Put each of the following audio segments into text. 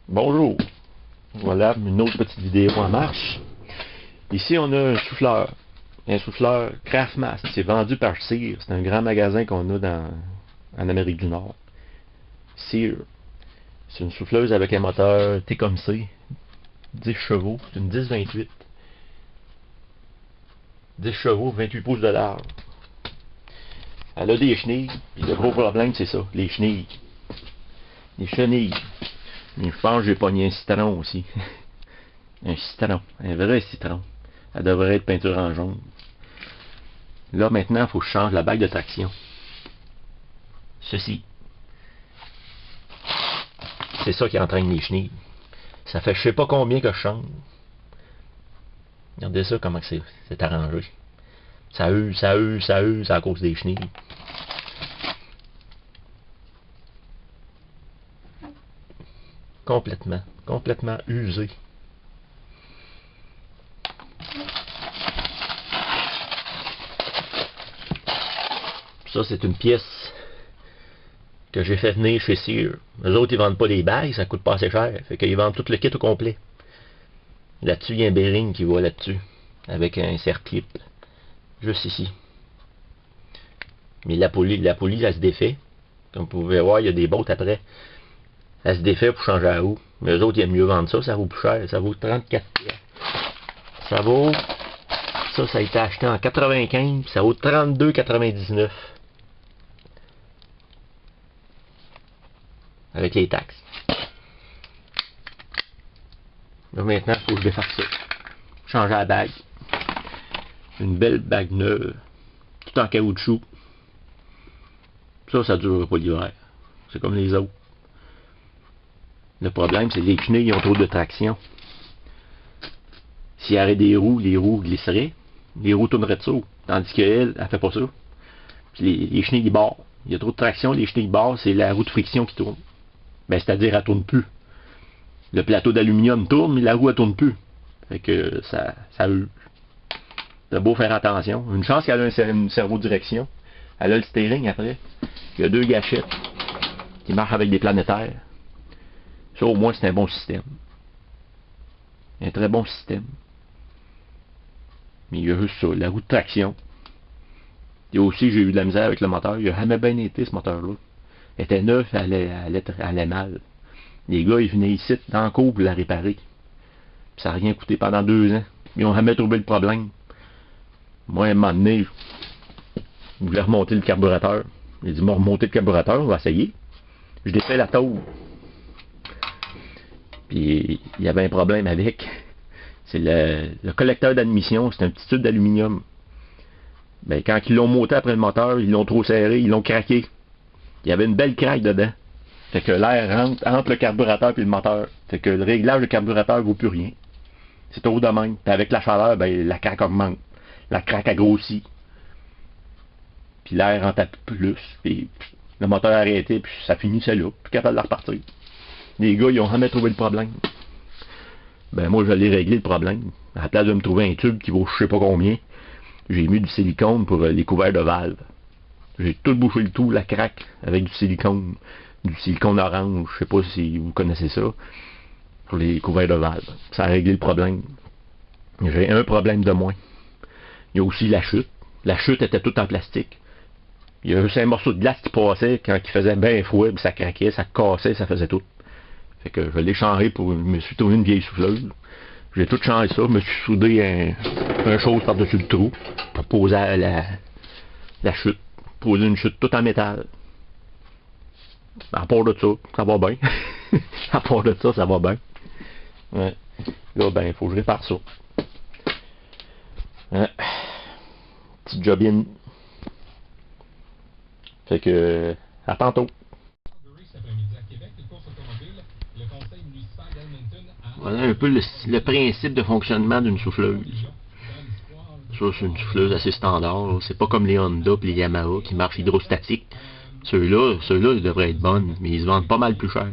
Bonjour, voilà une autre petite vidéo en marche. Ici on a un souffleur Craftmaster, c'est vendu par Sear, c'est un grand magasin qu'on a en Amérique du Nord. Sear, c'est une souffleuse avec un moteur Tecumseh, 10 chevaux, c'est une 10-28. 10 chevaux, 28 pouces de large. Elle a des chenilles, puis le gros problème c'est ça, les chenilles. Les chenilles. Mais je pense que j'ai pogné un citron aussi. Un citron, un vrai citron. Elle devrait être peinture en jaune. Là maintenant, il faut que je change la bague de traction. Ceci. C'est ça qui entraîne les chenilles. Ça fait je sais pas combien que je change. Regardez ça comment c'est arrangé. Ça use à cause des chenilles. Complètement usé. Ça, c'est une pièce que j'ai fait venir chez Sear. Eux autres, ils vendent pas les bagues, ça coûte pas assez cher. Fait qu'ils vendent tout le kit au complet. Là-dessus, il y a un bearing qui va là-dessus, avec un serre-clip. Juste ici. Mais la poulie, elle se défait. Comme vous pouvez voir, il y a des bottes après. Elle se défait pour changer la roue. Mais eux autres, ils aiment mieux vendre ça, ça vaut plus cher. Ça vaut 34$. Ça vaut... Ça a été acheté en 95, ça vaut 32,99$. Avec les taxes. Là, maintenant, il faut que je défasse ça. Changer la bague. Une belle bague neuve. Tout en caoutchouc. Ça dure pas l'hiver. C'est comme les autres. Le problème, c'est que les chenilles ont trop de traction. S'il y avait des roues, les roues glisseraient. Les roues tourneraient dessous. Tandis qu'elle, elle fait pas ça. Puis les chenilles barrent. Il y a trop de traction, les chenilles barrent, c'est la roue de friction qui tourne. Ben, c'est-à-dire, elle tourne plus. Le plateau d'aluminium tourne, mais la roue, elle tourne plus. Fait que ça use. T'as beau faire attention. Une chance qu'elle a une servo-direction. Elle a le steering après. Il y a 2 gâchettes qui marchent avec des planétaires. Ça, au moins, c'est un bon système. Un très bon système. Mais il y a juste ça, la roue de traction. Et aussi, j'ai eu de la misère avec le moteur. Il a jamais bien été, ce moteur-là. Elle était neuf, elle allait mal. Les gars, ils venaient ici, dans le cours, pour la réparer. Puis ça n'a rien coûté pendant 2 ans. Ils ont jamais trouvé le problème. Moi, à un moment donné, je voulais remonter le carburateur. J'ai dit, moi, remonter le carburateur, on va essayer. Je défais la tôle. Puis, il y avait un problème avec. C'est le collecteur d'admission, c'est un petit tube d'aluminium. Ben, quand ils l'ont monté après le moteur, ils l'ont trop serré, ils l'ont craqué. Il y avait une belle craque dedans. Fait que l'air rentre entre le carburateur et le moteur. Fait que le réglage du carburateur vaut plus rien. C'est trop de même. Puis avec la chaleur, ben, la craque augmente. La craque a grossi. Puis l'air rentre à plus. Puis le moteur a arrêté, puis ça finissait là. Plus capable de repartir. Les gars, ils ont jamais trouvé le problème. Ben moi, j'allais régler le problème. À la place de me trouver un tube qui vaut je sais pas combien, j'ai mis du silicone pour les couverts de valve. J'ai tout bouché le tout, la craque, avec du silicone orange, je sais pas si vous connaissez ça, pour les couverts de valve. Ça a réglé le problème. J'ai un problème de moins. Il y a aussi la chute. La chute était toute en plastique. Il y a juste un morceau de glace qui passait quand il faisait bien froid, ça craquait, ça cassait, ça faisait tout. Fait que je l'ai changé pour... Je me suis trouvé une vieille souffleuse. J'ai tout changé ça, je me suis soudé un chose par-dessus le trou pour poser la chute. Poser une chute toute en métal. À part de ça, ça va bien. À part de ça, ça va bien. Ouais. Là, ben, il faut que je répare ça. Ouais. Petite jobine. Fait que, à tantôt. Voilà un peu le principe de fonctionnement d'une souffleuse. Ça, c'est une souffleuse assez standard. C'est pas comme les Honda et les Yamaha qui marchent hydrostatique. Ceux-là, ils devraient être bonnes, mais ils se vendent pas mal plus cher.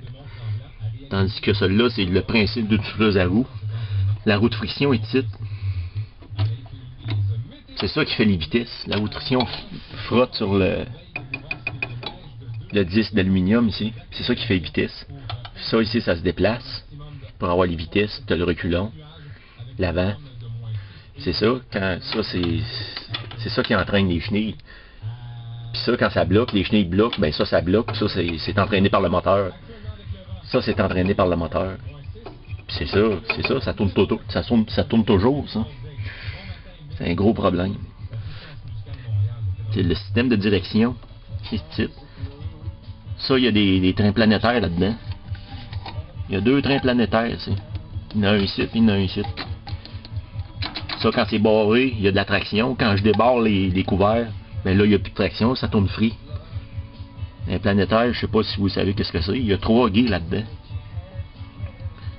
Tandis que celle-là, c'est le principe d'une souffleuse à roue. La roue de friction est ici. C'est ça qui fait les vitesses. La roue de friction frotte sur le disque d'aluminium ici. C'est ça qui fait les vitesses. Ça ici, ça se déplace. Pour avoir les vitesses, tu as le reculon, l'avant. C'est ça, c'est ça qui entraîne les chenilles. Puis ça, quand ça bloque, les chenilles bloquent, ben ça bloque. Ça, c'est entraîné par le moteur. Ça, c'est entraîné par le moteur. Puis c'est ça, ça tourne toujours, ça. C'est un gros problème. C'est le système de direction qui se type. Ça, il y a des trains planétaires là-dedans. Il y a 2 trains planétaires, ici. Il y en a un ici, puis il y en a un ici. Ça, quand c'est barré, il y a de la traction. Quand je débarre les couverts, ben là, il n'y a plus de traction, ça tourne free. Un planétaire, je sais pas si vous savez qu'est-ce que c'est. Il y a 3 guides là-dedans.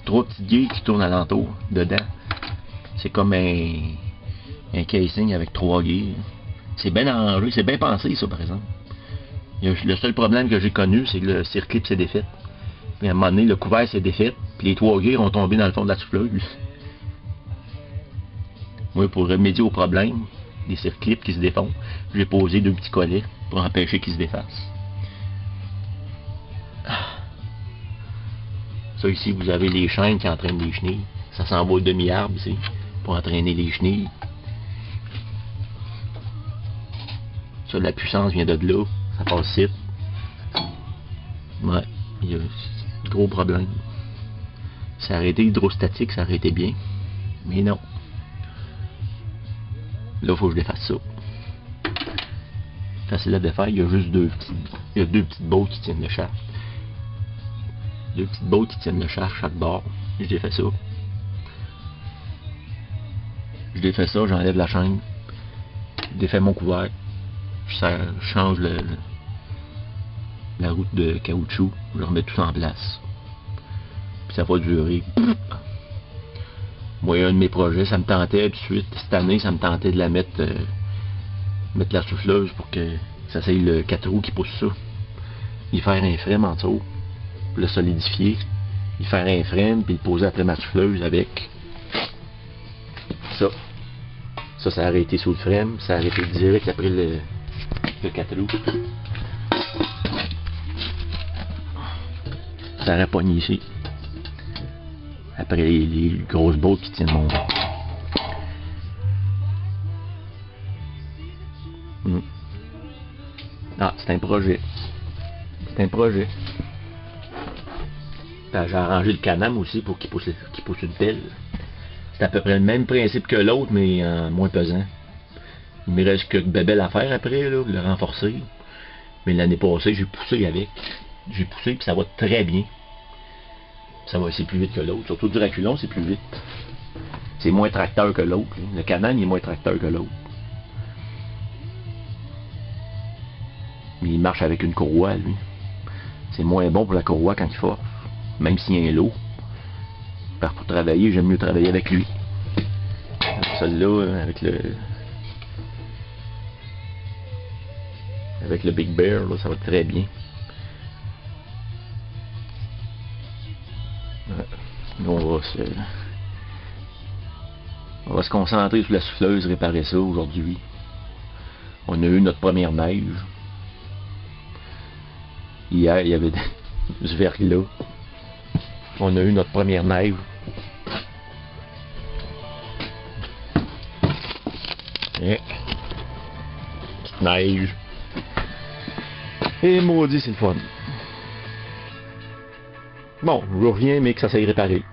3 petites guides qui tournent alentour, dedans. C'est comme un casing avec 3 guides. C'est bien arrangé, c'est bien pensé, ça, par exemple. Le seul problème que j'ai connu, c'est que le circlip s'est défait. Puis à un moment donné, le couvert s'est défait, puis les 3 guides ont tombé dans le fond de la souffleuse. Moi, pour remédier au problème des circlips qui se défont, j'ai posé 2 petits collets pour empêcher qu'ils se défassent. Ça ici, vous avez les chaînes qui entraînent les chenilles. Ça s'en va au demi-arbre ici, pour entraîner les chenilles. Ça, la puissance vient de là, ça passe ici. Ouais, il y a un gros problème. Ça aurait été hydrostatique, ça aurait été bien. Mais non. Là, il faut que je défasse ça. Facile à défaire, il y a juste 2 petites bottes qui tiennent le shaft. 2 petites bottes qui tiennent le shaft chaque bord. Je défais ça. Je défais ça, j'enlève la chaîne. Je défais mon couvert. Je change la route de caoutchouc. Je remets tout ça en place. Puis ça va durer. Moi, un de mes projets, ça me tentait tout de suite. Cette année, ça me tentait de la mettre la souffleuse pour que ça soit le 4 roues qui pousse ça. Y faire un frame en dessous. Puis le solidifier. Y faire un frame, puis le poser après ma souffleuse avec ça. Ça a arrêté sous le frame. Ça a arrêté direct après le 4 roues. Ça aurait pogné ici. Après les grosses bottes qui tiennent mon bord. Ah, c'est un projet. C'est un projet. J'ai arrangé le canam aussi pour qu'il pousse une pelle. C'est à peu près le même principe que l'autre, mais moins pesant. Il me reste que bébelle à faire après, là, le renforcer. Mais l'année passée, j'ai poussé avec. J'ai poussé, puis ça va très bien. C'est plus vite que l'autre. Surtout du reculon, c'est plus vite. C'est moins tracteur que l'autre. Le canam, il est moins tracteur que l'autre. Mais il marche avec une courroie, lui. C'est moins bon pour la courroie quand il force. Même s'il y a un lot. Pour travailler, j'aime mieux travailler avec lui. Celle-là, avec le Big Bear, là, ça va très bien. On va se concentrer sur la souffleuse, réparer ça aujourd'hui. On a eu notre première neige. Hier, il y avait du verglas. On a eu notre première neige. Petite neige. Et maudit, c'est le fun. Bon, je reviens, mais que ça s'aille réparer.